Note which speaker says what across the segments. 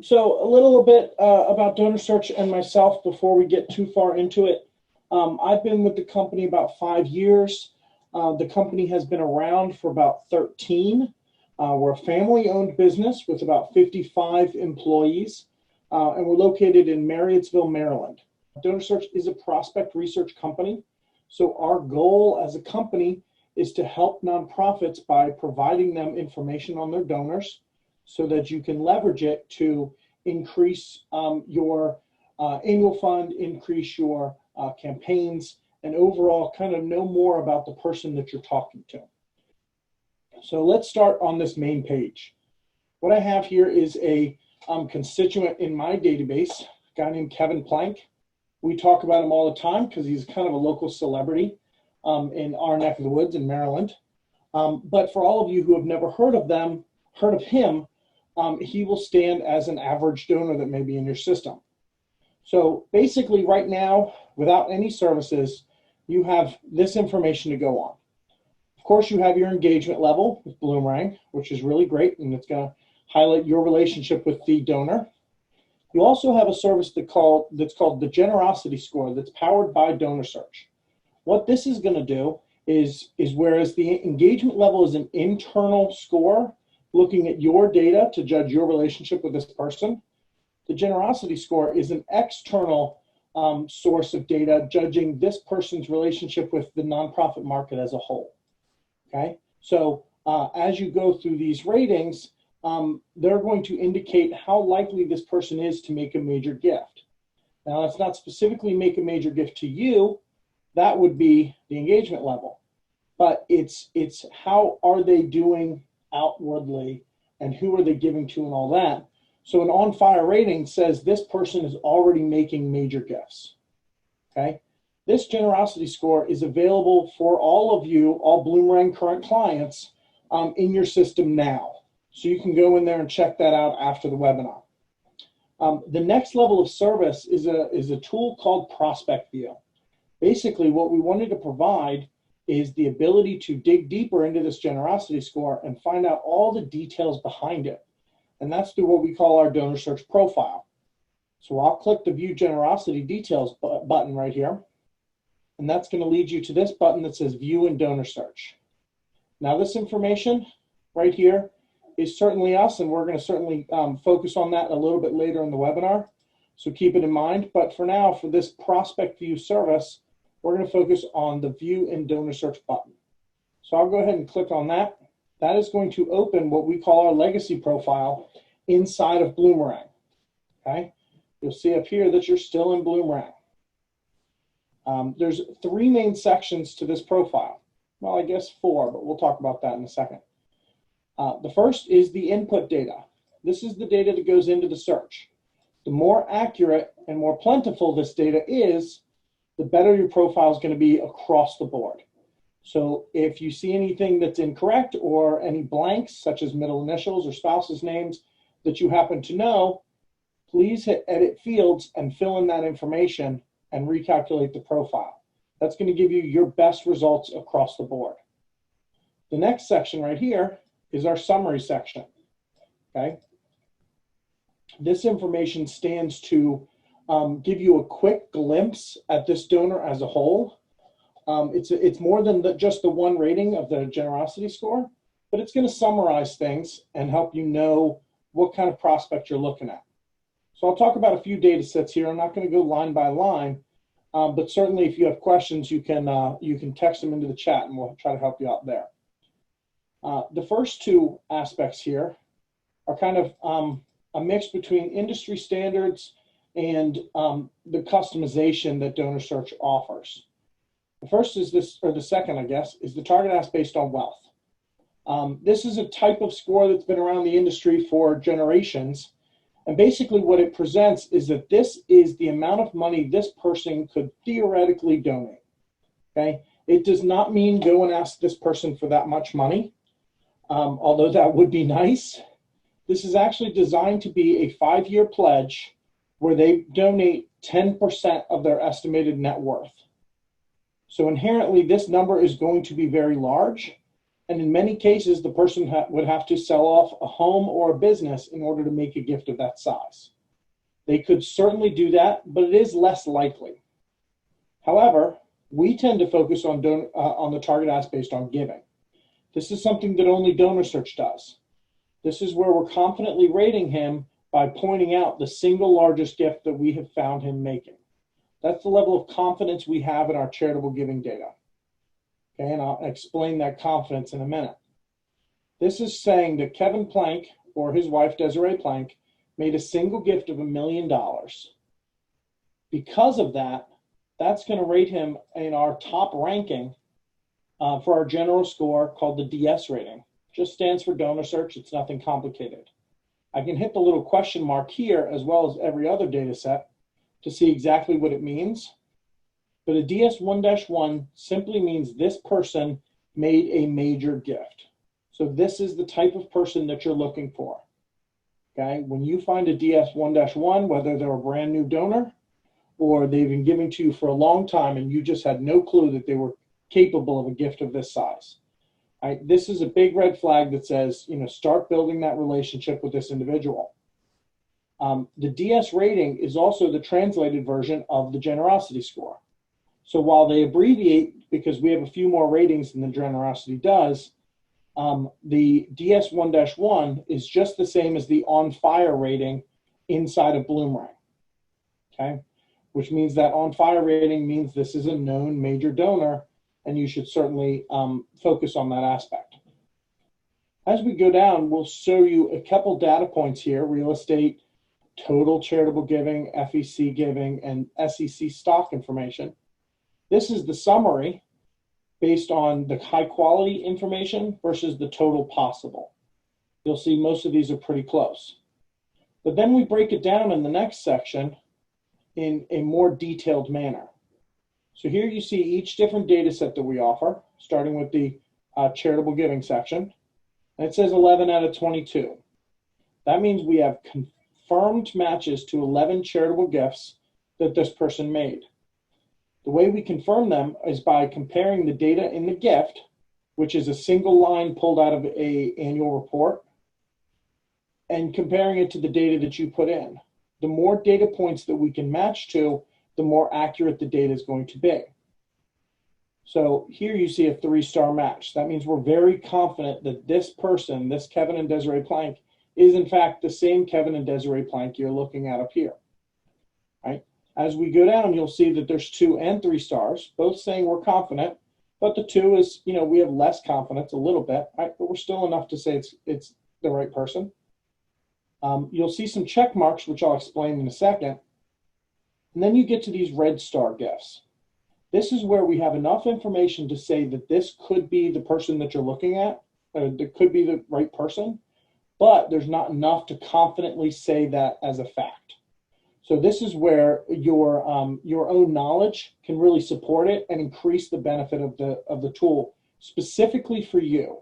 Speaker 1: So a little bit about DonorSearch and myself before we get too far into it. I've been with the company about 5 years. The company has been around for about 13. We're a family-owned business with about 55 employees, and we're located in Marriottsville, Maryland. DonorSearch is a prospect research company, so our goal as a company is to help nonprofits by providing them information on their donors so that you can leverage it to increase your annual fund, increase your campaigns, and overall kind of know more about the person that you're talking to. So let's start on this main page. What I have here is a constituent in my database, a guy named Kevin Plank. We talk about him all the time because he's kind of a local celebrity in our neck of the woods in Maryland. But for all of you who have never heard of him, he will stand as an average donor that may be in your system. So basically right now, without any services, you have this information to go on. Of course, you have your engagement level with Bloomerang, which is really great, and it's going to highlight your relationship with the donor. You also have a service that's called the Generosity Score that's powered by DonorSearch. What this is going to do is whereas the engagement level is an internal score looking at your data to judge your relationship with this person, the Generosity Score is an external source of data judging this person's relationship with the nonprofit market as a whole. Okay, so as you go through these ratings, they're going to indicate how likely this person is to make a major gift. Now, let's not specifically make a major gift to you. That would be the engagement level. But it's how are they doing outwardly and who are they giving to and all that. So an on-fire rating says this person is already making major gifts. Okay. This generosity score is available for all of you, all Bloomerang current clients in your system now. So you can go in there and check that out after the webinar. The next level of service is a tool called ProspectView. Basically, what we wanted to provide is the ability to dig deeper into this generosity score and find out all the details behind it. And that's through what we call our DonorSearch profile. So I'll click the View Generosity Details button right here. And that's going to lead you to this button that says View in DonorSearch. Now this information right here is certainly us, and we're going to certainly focus on that a little bit later in the webinar. So keep it in mind. But for now, for this ProspectView service, we're going to focus on the View in DonorSearch button. So I'll go ahead and click on that. That is going to open what we call our legacy profile inside of Bloomerang. Okay, you'll see up here that you're still in Bloomerang. There's 3 main sections to this profile. Well, I guess 4, but we'll talk about that in a second. The first is the input data. This is the data that goes into the search. The more accurate and more plentiful this data is, the better your profile is going to be across the board. So if you see anything that's incorrect or any blanks, such as middle initials or spouses' names that you happen to know, please hit Edit Fields and fill in that information and recalculate the profile. That's going to give you your best results across the board. The next section right here is our summary section. Okay. This information stands to give you a quick glimpse at this donor as a whole. It's more than just the one rating of the generosity score, but it's going to summarize things and help you know what kind of prospect you're looking at. So I'll talk about a few data sets here. I'm not going to go line by line, but certainly if you have questions, you can text them into the chat and we'll try to help you out there. The first 2 aspects here are kind of a mix between industry standards and the customization that DonorSearch offers. The first is this, or the second, I guess, is the target ask based on wealth. This is a type of score that's been around the industry for generations. And basically what it presents is that this is the amount of money this person could theoretically donate. Okay? It does not mean go and ask this person for that much money, although that would be nice. This is actually designed to be a 5-year pledge where they donate 10% of their estimated net worth. So inherently, this number is going to be very large, And in many cases, the person would have to sell off a home or a business in order to make a gift of that size. They could certainly do that, but it is less likely. However, we tend to focus on the target ask based on giving. This is something that only DonorSearch does. This is where we're confidently rating him by pointing out the single largest gift that we have found him making. That's the level of confidence we have in our charitable giving data. Okay, and I'll explain that confidence in a minute. This is saying that Kevin Plank or his wife Desiree Plank made a single gift of $1 million. Because of that, that's going to rate him in our top ranking for our general score called the DS rating. Just stands for DonorSearch. It's nothing complicated. I can hit the little question mark here as well as every other data set to see exactly what it means. But a DS1-1 simply means this person made a major gift. So this is the type of person that you're looking for. Okay, when you find a DS1-1, whether they're a brand new donor or they've been giving to you for a long time and you just had no clue that they were capable of a gift of this size. Right, this is a big red flag that says, start building that relationship with this individual. The DS rating is also the translated version of the generosity score. So while they abbreviate, because we have a few more ratings than the generosity does, the DS1-1 is just the same as the on fire rating inside of Bloomerang. Okay, which means that on fire rating means this is a known major donor, and you should certainly focus on that aspect. As we go down, we'll show you a couple data points here: real estate, total charitable giving, FEC giving, and SEC stock information. This is the summary based on the high quality information versus the total possible. You'll see most of these are pretty close. But then we break it down in the next section in a more detailed manner. So here you see each different data set that we offer, starting with the charitable giving section. And it says 11 out of 22. That means we have confirmed matches to 11 charitable gifts that this person made. The way we confirm them is by comparing the data in the gift, which is a single line pulled out of an annual report, and comparing it to the data that you put in. The more data points that we can match to, the more accurate the data is going to be. So here you see a 3-star match. That means we're very confident that this person, this Kevin and Desiree Plank, is in fact the same Kevin and Desiree Plank you're looking at up here. Right? As we go down, you'll see that there's 2 and 3 stars, both saying we're confident, but the 2 is, we have less confidence a little bit, right? But we're still enough to say it's the right person. You'll see some check marks, which I'll explain in a second. And then you get to these red star gifts. This is where we have enough information to say that this could be the person that you're looking at, that could be the right person, but there's not enough to confidently say that as a fact. So this is where your own knowledge can really support it and increase the benefit of the tool specifically for you.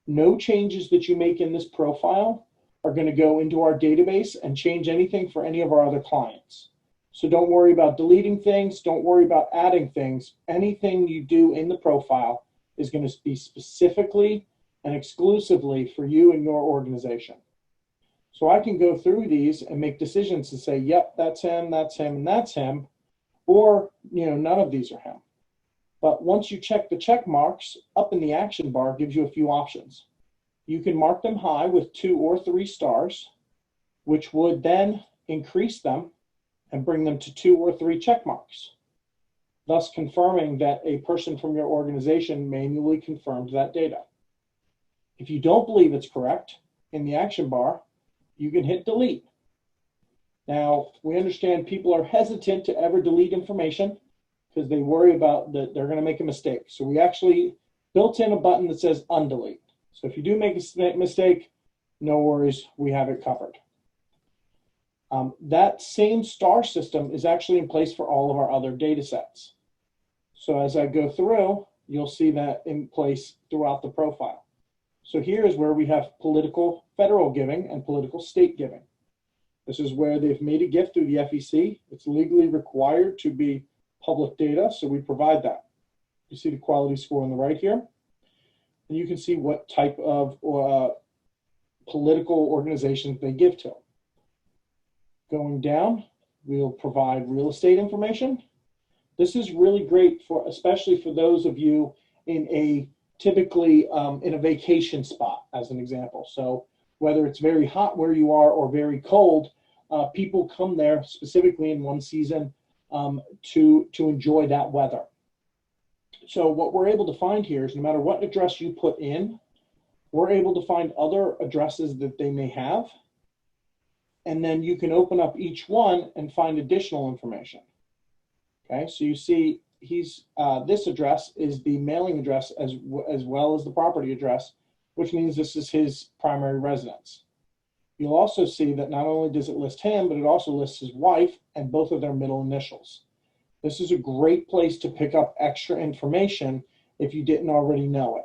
Speaker 1: No changes that you make in this profile are going to go into our database and change anything for any of our other clients. So don't worry about deleting things. Don't worry about adding things. Anything you do in the profile is going to be specifically and exclusively for you and your organization. So I can go through these and make decisions to say, yep, that's him, and that's him, or, none of these are him. But once you check the check marks, up in the action bar gives you a few options. You can mark them high with 2 or 3 stars, which would then increase them and bring them to 2 or 3 check marks, thus confirming that a person from your organization manually confirmed that data. If you don't believe it's correct, in the action bar, you can hit delete. Now, we understand people are hesitant to ever delete information because they worry about that they're going to make a mistake. So we actually built in a button that says undelete. So if you do make a mistake, no worries, we have it covered. That same star system is actually in place for all of our other data sets. So as I go through, you'll see that in place throughout the profile. So here is where we have political federal giving and political state giving. This is where they've made a gift through the FEC. It's legally required to be public data, so we provide that. You see the quality score on the right here. and you can see what type of political organizations they give to. Going down, we'll provide real estate information. This is really great for, especially for those of you in a typically in a vacation spot, as an example. So whether it's very hot where you are or very cold, people come there specifically in one season to enjoy that weather. So what we're able to find here is no matter what address you put in, we're able to find other addresses that they may have. And then you can open up each one and find additional information. Okay, so you see this address is the mailing address as well as the property address, which means this is his primary residence. You'll also see that not only does it list him, but it also lists his wife and both of their middle initials. This is a great place to pick up extra information if you didn't already know it.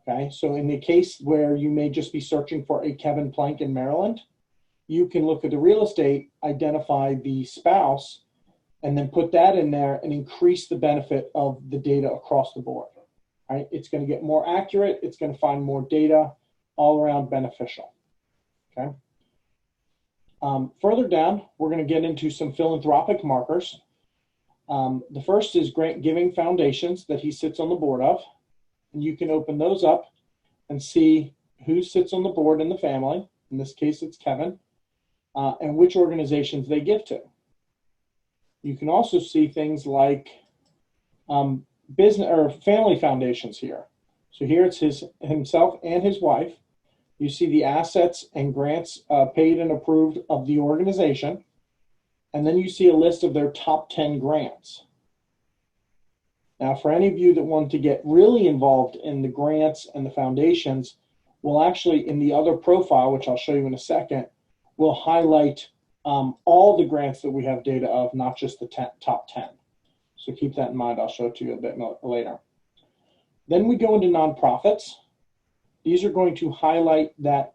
Speaker 1: Okay, so in the case where you may just be searching for a Kevin Plank in Maryland, you can look at the real estate, identify the spouse, and then put that in there and increase the benefit of the data across the board. Right? It's going to get more accurate. It's going to find more data, all around beneficial. Okay. Further down, we're going to get into some philanthropic markers. The first is grant giving foundations that he sits on the board of. And you can open those up and see who sits on the board in the family. In this case, it's Kevin, and which organizations they give to. You can also see things like business or family foundations here. So here it's himself and his wife. You see the assets and grants paid and approved of the organization. And then you see a list of their top 10 grants. Now, for any of you that want to get really involved in the grants and the foundations, we'll actually, in the other profile, which I'll show you in a second, we'll highlight all the grants that we have data of, not just the top 10. So keep that in mind. I'll show it to you a bit later. Then we go into nonprofits. These are going to highlight that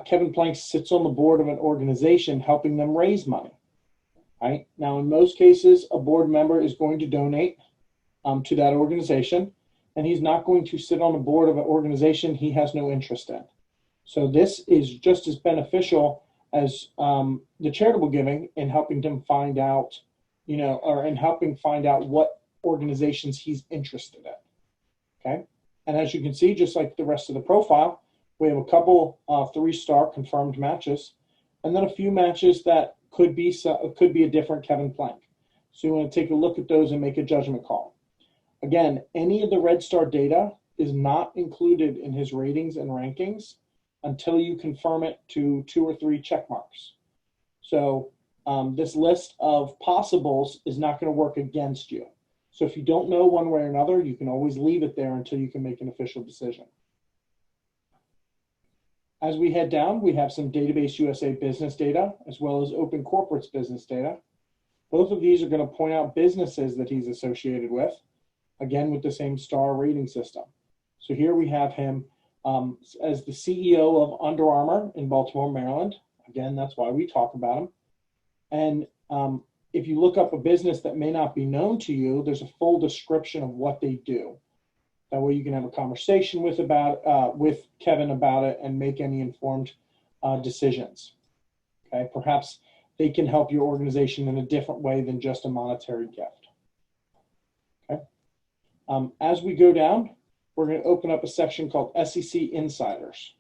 Speaker 1: Kevin Plank sits on the board of an organization helping them raise money. Right? Now, in most cases, a board member is going to donate to that organization, and he's not going to sit on the board of an organization he has no interest in. So this is just as beneficial as the charitable giving in helping them find out, or in helping find out what organizations he's interested in. Okay, and as you can see, just like the rest of the profile, we have a couple 3-star confirmed matches, and then a few matches that could be a different Kevin Plank. So you want to take a look at those and make a judgment call. Again, any of the red star data is not included in his ratings and rankings until you confirm it to 2 or 3 check marks. So this list of possibles is not going to work against you. So if you don't know one way or another, you can always leave it there until you can make an official decision. As we head down, we have some Database USA business data as well as Open Corporates business data. Both of these are going to point out businesses that he's associated with, again with the same star rating system. So here we have him as the CEO of Under Armour in Baltimore, Maryland. Again, that's why we talk about him. And if you look up a business that may not be known to you, there's a full description of what they do. That way you can have a conversation with Kevin about it and make any informed decisions. Okay, perhaps they can help your organization in a different way than just a monetary gift. Okay, as we go down, we're going to open up a section called SEC Insiders,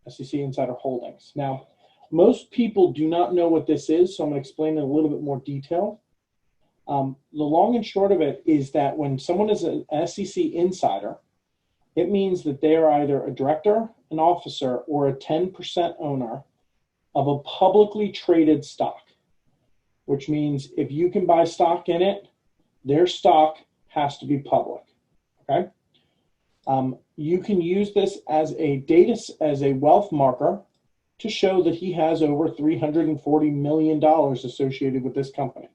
Speaker 1: SEC Insider Holdings. Now, most people do not know what this is, so I'm going to explain in a little bit more detail. The long and short of it is that when someone is an SEC insider, it means that they are either a director, an officer, or a 10% owner of a publicly traded stock, which means if you can buy stock in it, their stock has to be public. Okay? You can use this as a wealth marker to show that he has over $340 million associated with this company.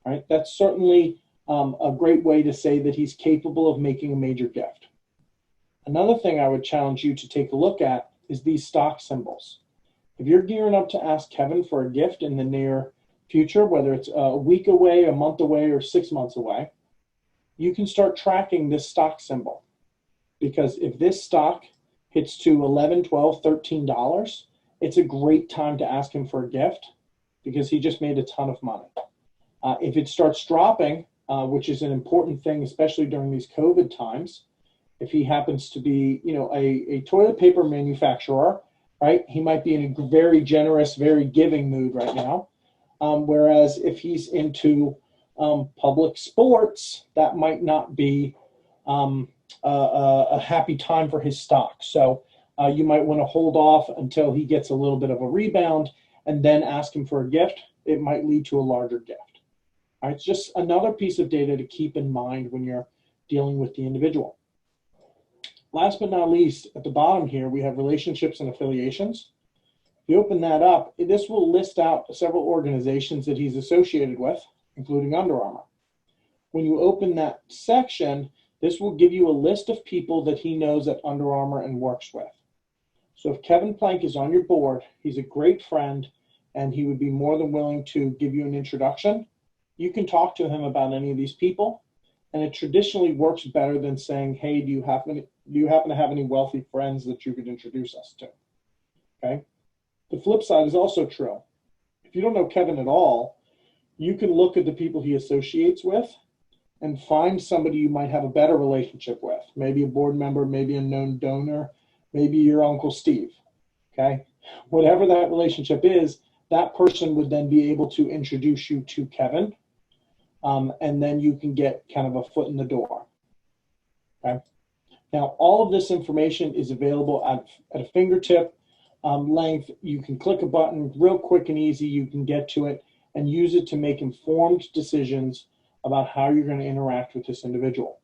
Speaker 1: Right? That's certainly a great way to say that he's capable of making a major gift. Another thing I would challenge you to take a look at is these stock symbols. If you're gearing up to ask Kevin for a gift in the near future, whether it's a week away, a month away, or 6 months away, you can start tracking this stock symbol. because if this stock hits to $11, $12, $13, it's a great time to ask him for a gift because he just made a ton of money. If it starts dropping, which is an important thing, especially during these COVID times, if he happens to be, a toilet paper manufacturer, right, he might be in a very generous, very giving mood right now. Whereas if he's into public sports, that might not be a happy time for his stock. So you might want to hold off until he gets a little bit of a rebound and then ask him for a gift. It might lead to a larger gift. All right, it's just another piece of data to keep in mind when you're dealing with the individual. Last but not least, at the bottom here, we have relationships and affiliations. If you open that up, this will list out several organizations that he's associated with, including Under Armour. When you open that section, this will give you a list of people that he knows at Under Armour and works with. So if Kevin Plank is on your board, he's a great friend, and he would be more than willing to give you an introduction. You can talk to him about any of these people, and it traditionally works better than saying, hey, do you happen to have any wealthy friends that you could introduce us to? Okay. The flip side is also true. If you don't know Kevin at all, you can look at the people he associates with and find somebody you might have a better relationship with, maybe a board member, maybe a known donor, maybe your Uncle Steve, okay? Whatever that relationship is, that person would then be able to introduce you to Kevin, and then you can get kind of a foot in the door, okay? Now, all of this information is available at a fingertip length. You can click a button real quick and easy. You can get to it and use it to make informed decisions about how you're going to interact with this individual.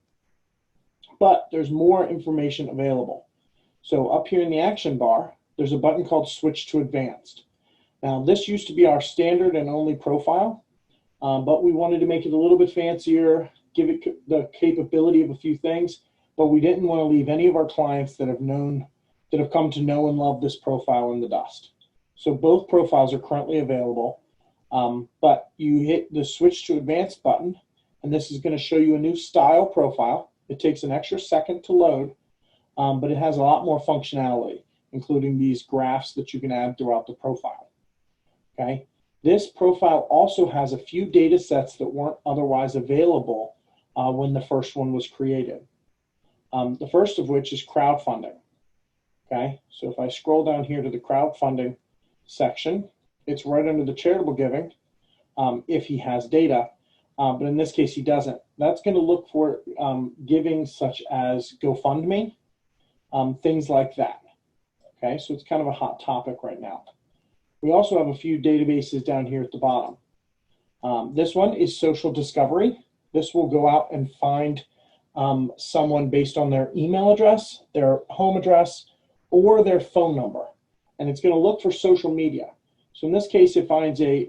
Speaker 1: But there's more information available. So up here in the action bar, there's a button called Switch to Advanced. Now, this used to be our standard and only profile, but we wanted to make it a little bit fancier, give it the capability of a few things, but we didn't want to leave any of our clients that have come to know and love this profile in the dust. So both profiles are currently available, but you hit the Switch to Advanced button, and this is going to show you a new style profile. It takes an extra second to load, but it has a lot more functionality, including these graphs that you can add throughout the profile. Okay. This profile also has a few data sets that weren't otherwise available when the first one was created. The first of which is crowdfunding. Okay, so if I scroll down here to the crowdfunding section, it's right under the charitable giving if he has data, but in this case he doesn't. That's going to look for giving such as GoFundMe, things like that. Okay, so it's kind of a hot topic right now. We also have a few databases down here at the bottom. This one is social discovery. This will go out and find someone based on their email address, their home address, or their phone number. And it's going to look for social media. So in this case, it finds a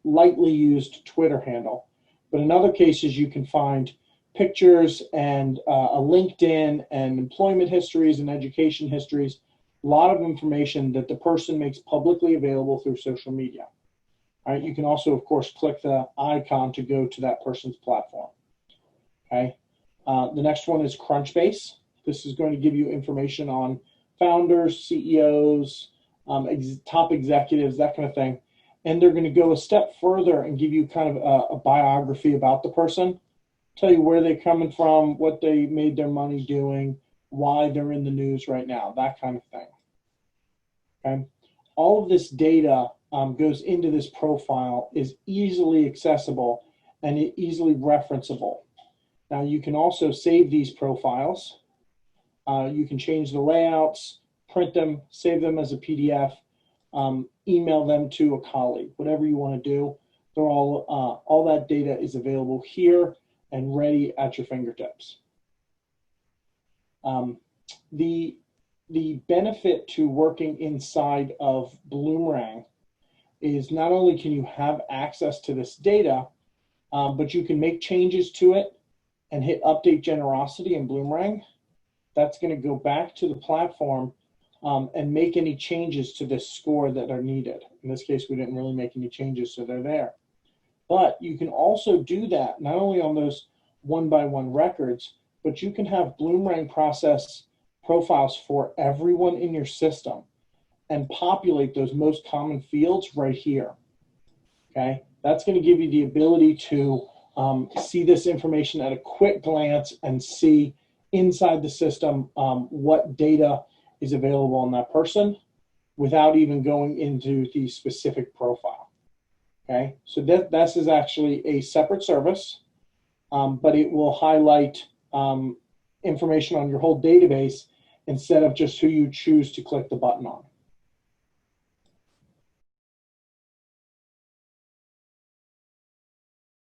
Speaker 1: lightly used Twitter handle. But in other cases, you can find pictures and a LinkedIn and employment histories and education histories, a lot of information that the person makes publicly available through social media. All right, you can also, of course, click the icon to go to that person's platform. Okay. The next one is Crunchbase. This is going to give you information on founders, CEOs, top executives, that kind of thing. And they're going to go a step further and give you kind of a biography about the person, tell you where they're coming from, what they made their money doing, why they're in the news right now, that kind of thing. Okay. All of this data goes into this profile, is easily accessible and easily referenceable. Now you can also save these profiles. You can change the layouts, print them, save them as a PDF, email them to a colleague, whatever you want to do. They're all that data is available here and ready at your fingertips. The benefit to working inside of Bloomerang is not only can you have access to this data, but you can make changes to it and hit update generosity in Bloomerang. That's going to go back to the platform and make any changes to this score that are needed. In this case, we didn't really make any changes, so they're there. But you can also do that not only on those one-by-one records, but you can have Bloomerang process profiles for everyone in your system and populate those most common fields right here. Okay, that's going to give you the ability to see this information at a quick glance and see inside the system what data is available on that person without even going into the specific profile. Okay, so this is actually a separate service, but it will highlight information on your whole database instead of just who you choose to click the button on.